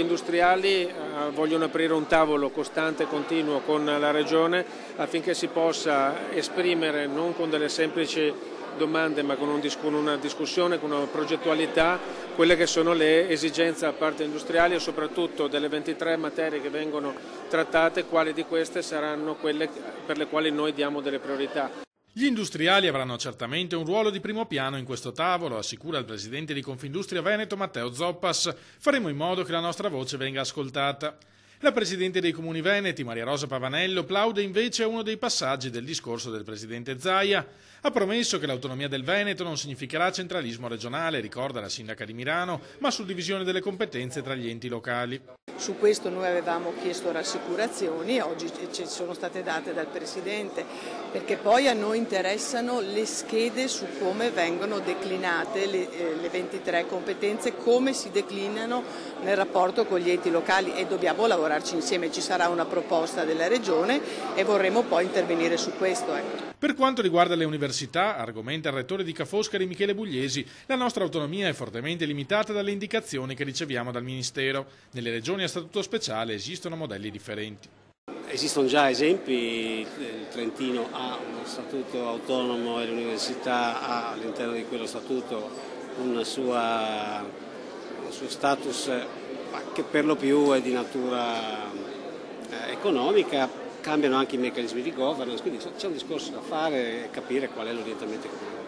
industriali vogliono aprire un tavolo costante e continuo con la Regione affinché si possa esprimere non con delle semplici domande ma con una discussione, con una progettualità, quelle che sono le esigenze da parte industriali e soprattutto delle 23 materie che vengono trattate, quali di queste saranno quelle per le quali noi diamo delle priorità. Gli industriali avranno certamente un ruolo di primo piano in questo tavolo, assicura il presidente di Confindustria Veneto Matteo Zoppas. Faremo in modo che la nostra voce venga ascoltata. La presidente dei Comuni Veneti, Maria Rosa Pavanello, plaude invece a uno dei passaggi del discorso del presidente Zaia. Ha promesso che l'autonomia del Veneto non significherà centralismo regionale, ricorda la sindaca di Milano, ma suddivisione delle competenze tra gli enti locali. Su questo noi avevamo chiesto rassicurazioni, oggi ci sono state date dal Presidente, perché poi a noi interessano le schede su come vengono declinate le 23 competenze, come si declinano nel rapporto con gli enti locali e dobbiamo lavorarci insieme. Ci sarà una proposta della Regione e vorremmo poi intervenire su questo. Per quanto riguarda le università, argomenta il rettore di Ca' Foscari Michele Bugliesi, la nostra autonomia è fortemente limitata dalle indicazioni che riceviamo dal Ministero. Nelle regioni a statuto speciale esistono modelli differenti. Esistono già esempi, il Trentino ha uno statuto autonomo e l'università ha all'interno di quello statuto un suo status che per lo più è di natura economica. Cambiano anche i meccanismi di governance, quindi c'è un discorso da fare e capire qual è l'orientamento economico.